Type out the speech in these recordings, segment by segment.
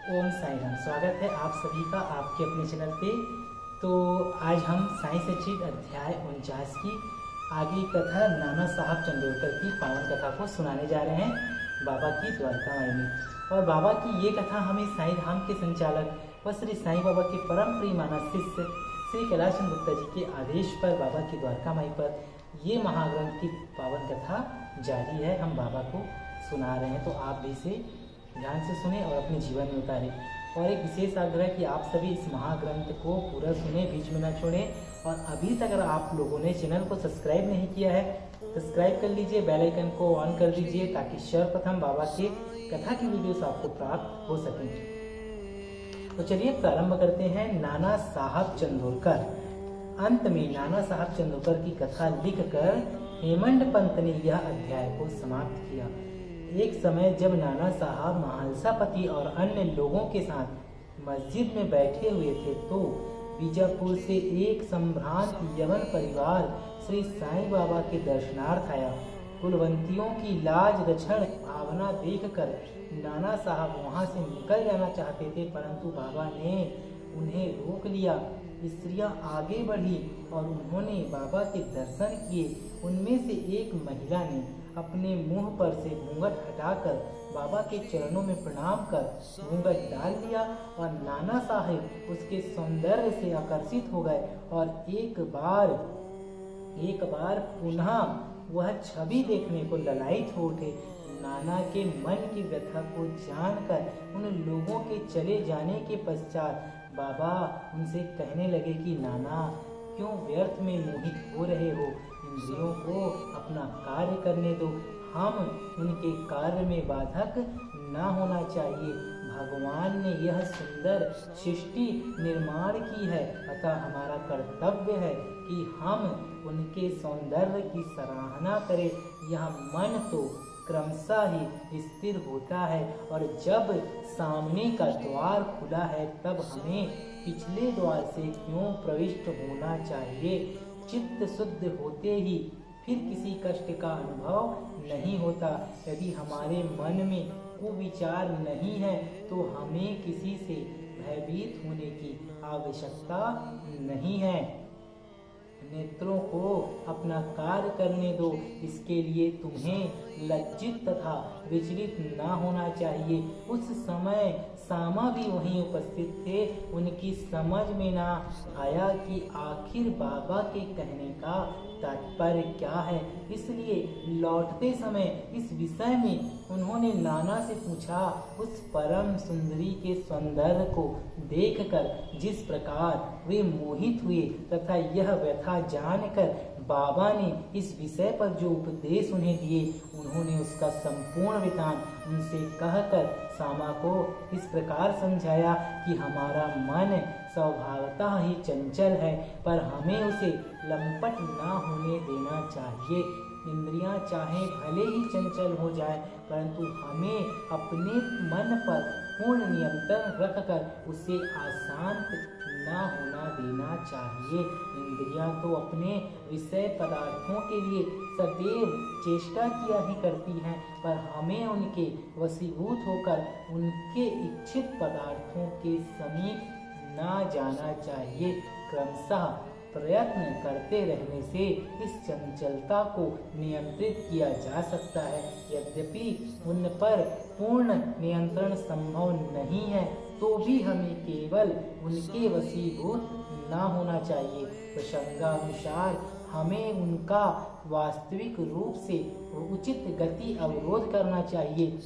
ओम साई राम। स्वागत है आप सभी का आपके अपने चैनल पे। तो आज हम साई सचित अध्याय 49 की आगे कथा नाना साहब चंदोरकर की पावन कथा को सुनाने जा रहे हैं बाबा की द्वारका माई में। और बाबा की ये कथा हमें साई धाम के संचालक व श्री साईं बाबा के परम प्रिय मानस शिष्य श्री कैलाश चंद गुप्ता जी के आदेश पर बाबा की द्वारका माई पर ये महाग्रंथ की पावन कथा जारी है, हम बाबा को सुना रहे हैं। तो आप भी इसे ध्यान से सुने और अपने जीवन में उतारें। और एक विशेष आग्रह कि आप सभी इस महाग्रंथ को पूरा सुने, बीच में ना छोड़ें। और अभी तक अगर आप लोगों ने चैनल को सब्सक्राइब नहीं किया है, सब्सक्राइब कर लीजिए, बेल आइकन को ऑन कर दीजिए ताकि सर्वप्रथम बाबा के कथा की वीडियोस आपको प्राप्त हो सकें। तो चलिए प्रारंभ करते हैं। नाना साहब चंदोरकर। अंत में नाना साहब चंदोरकर की कथा लिखकर हेमंत पंत ने यह अध्याय को समाप्त किया। एक समय जब नाना साहब महालसापति और अन्य लोगों के साथ मस्जिद में बैठे हुए थे तो बीजापुर से एक संभ्रांत यवन परिवार श्री साईं बाबा के दर्शनार्थ आया। कुलवंतियों की लाज रक्षण भावना देखकर नाना साहब वहां से निकल जाना चाहते थे, परंतु बाबा ने उन्हें रोक लिया। स्त्रियां आगे बढ़ी और उन्होंने बाबा के दर्शन किए। उनमें से एक महिला ने अपने मुंह पर से घूंघट हटाकर बाबा के चरणों में प्रणाम कर घूंघट डाल लिया और नाना साहब उसके सौंदर्य से आकर्षित हो गए और एक बार पुनः वह छवि देखने को ललायित हो उठे। नाना के मन की व्यथा को जानकर उन लोगों के चले जाने के पश्चात बाबा उनसे कहने लगे कि नाना, क्यों व्यर्थ में मोहित हो रहे हो? इंद्रियों को अपना कार्य करने दो, हम उनके कार्य में बाधक न होना चाहिए। भगवान ने यह सुंदर सृष्टि निर्माण की है, अतः हमारा कर्तव्य है कि हम उनके सौंदर्य की सराहना करें। यह मन तो क्रमशः ही स्थिर होता है और जब सामने का द्वार खुला है तब हमें पिछले द्वार से क्यों प्रविष्ट होना चाहिए? चित्त शुद्ध होते ही फिर किसी कष्ट का अनुभव नहीं होता। यदि हमारे मन में कुविचार नहीं है तो हमें किसी से भयभीत होने की आवश्यकता नहीं है। नेत्रों को अपना कार्य करने दो, इसके लिए तुम्हें लज्जित तथा विचलित न होना चाहिए। उस समय सामा भी वहीं उपस्थित थे। उनकी समझ में ना आया कि आखिर बाबा के कहने का तात्पर्य क्या है, इसलिए लौटते समय इस विषय में उन्होंने नाना से पूछा। उस परम सुंदरी के सौंदर्य को देखकर जिस प्रकार वे मोहित हुए तथा यह व्यथा जानकर बाबा ने इस विषय पर जो उपदेश उन्हें दिए, उन्होंने उसका संपूर्ण विधान उनसे कहकर सामा को इस प्रकार समझाया कि हमारा मन स्वभावतः ही चंचल है, पर हमें उसे लंपट ना होने देना चाहिए। इंद्रियां चाहे भले ही चंचल हो जाए, परंतु हमें अपने मन पर पूर्ण नियंत्रण रखकर उसे अशांत ना होना देना चाहिए। इंद्रियां तो अपने विषय पदार्थों के लिए सदैव चेष्टा किया ही करती हैं, पर हमें उनके वशीभूत होकर उनके इच्छित पदार्थों के समीप ना जाना चाहिए। क्रमशः प्रयत्न करते रहने से इस चंचलता को नियंत्रित किया जा सकता है। यद्यपि उन पर पूर्ण नियंत्रण संभव नहीं है तो भी हमें केवल उनके वशीभूत ना होना चाहिए। प्रसंगानुसार हमें उनका वास्तविक रूप से उचित गति अवरोध करना चाहिए।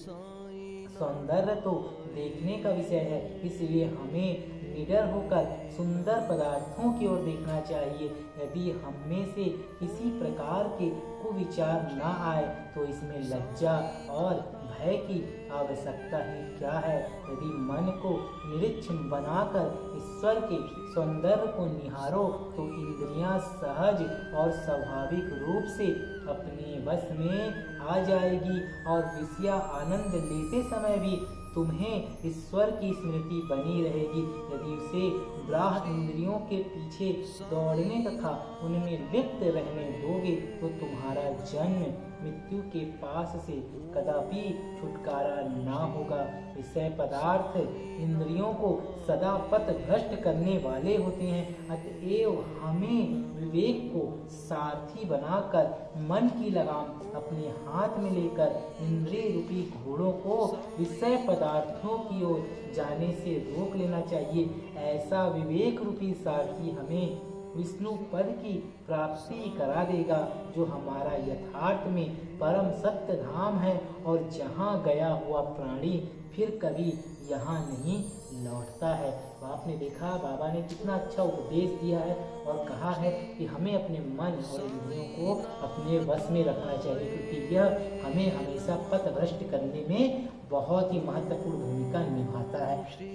सौंदर्य तो देखने का विषय है, इसलिए हमें निडर होकर सुंदर पदार्थों की ओर देखना चाहिए। यदि हम में से किसी प्रकार के कुविचार न आए तो इसमें लज्जा और भय की आवश्यकता ही क्या है? यदि मन को निरीक्षण बनाकर ईश्वर के सौंदर्य को निहारो तो इंद्रियां सहज और स्वाभाविक रूप से अपने वश में आ जाएगी और विषय आनंद लेते समय भी तुम्हें ईश्वर की स्मृति बनी रहेगी। यदि उसे बाह्य इंद्रियों के पीछे दौड़ने तथा उनमें लिप्त रहने दोगे तो तुम्हारा जन्म मृत्यु के पास से कदापि छुटकारा ना होगा। विषय पदार्थ इंद्रियों को सदा पथ भ्रष्ट करने वाले होते हैं। अतएव हमें विवेक को सारथी बनाकर मन की लगाम अपने हाथ में लेकर इंद्रिय रूपी घोड़ों को विषय पदार्थों की ओर जाने से रोक लेना चाहिए। ऐसा विवेक रूपी सारथी हमें विष्णु पद की प्राप्ति करा देगा, जो हमारा यथार्थ में परम सत्य धाम है और जहाँ गया हुआ प्राणी फिर कभी यहाँ नहीं लौटता है। तो आपने देखा बाबा ने कितना अच्छा उपदेश दिया है और कहा है कि हमें अपने मन और इंद्रियों को अपने वश में रखना चाहिए, क्योंकि यह हमें हमेशा पथ भ्रष्ट करने में बहुत ही महत्वपूर्ण भूमिका निभाता है।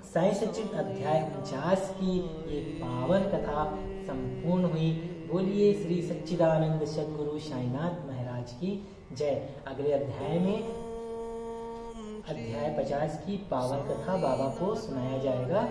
साई सच्चिद अध्याय 49 की ये पावन कथा संपूर्ण हुई। बोलिए श्री सच्चिदानंद सद्गुरु साईनाथ महाराज की जय। अगले अध्याय में अध्याय 50 की पावन कथा बाबा को सुनाया जाएगा।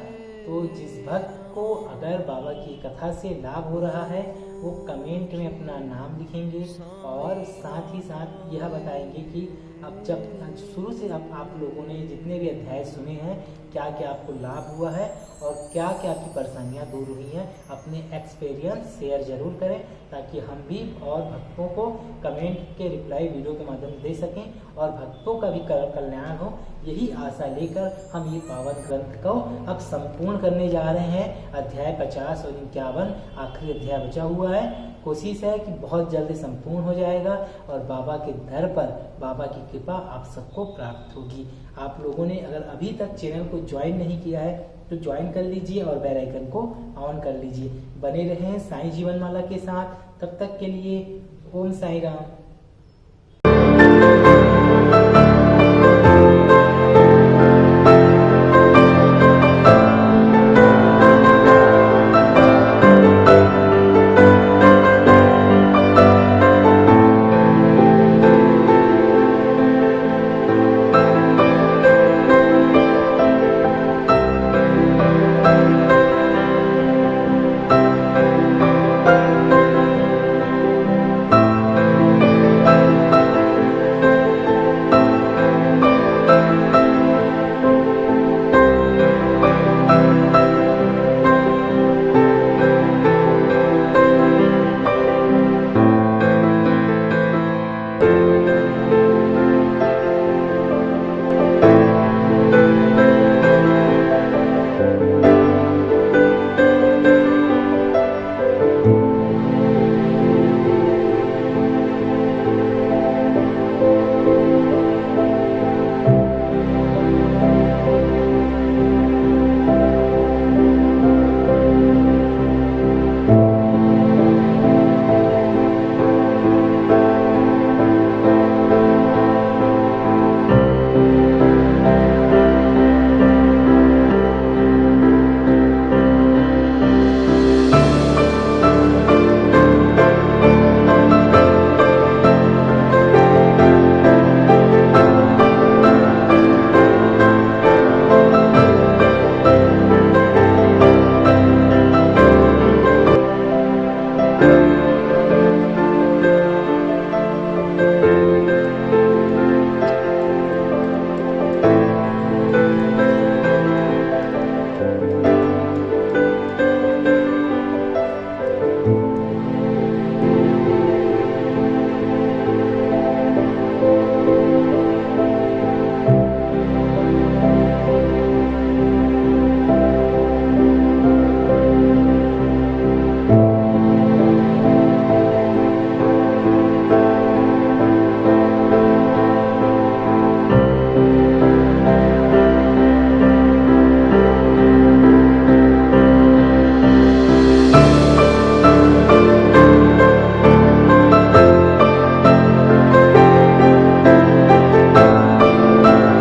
तो जिस भक्त को अगर बाबा की कथा से लाभ हो रहा है वो कमेंट में अपना नाम लिखेंगे और साथ ही साथ यह बताएंगे कि अब जब शुरू से अब आप लोगों ने जितने भी अध्याय सुने हैं क्या क्या आपको लाभ हुआ है और क्या क्या आपकी परेशानियां दूर हुई हैं। अपने एक्सपीरियंस शेयर जरूर करें ताकि हम भी और भक्तों को कमेंट के रिप्लाई वीडियो के माध्यम से दे सकें और भक्तों का भी कल्याण हो। यही आशा लेकर हम ये पावन ग्रंथ को अब संपूर्ण करने जा रहे हैं। अध्याय 50 और 51 आखिरी अध्याय बचा हुआ है। कोशिश है कि बहुत जल्दी संपूर्ण हो जाएगा और बाबा के दर पर बाबा की कृपा आप सबको प्राप्त होगी। आप लोगों ने अगर अभी तक चैनल को ज्वाइन नहीं किया है तो ज्वाइन कर लीजिए और बेल आइकन को ऑन कर लीजिए। बने रहें साईं जीवन माला के साथ। तब तक के लिए ओम साई राम।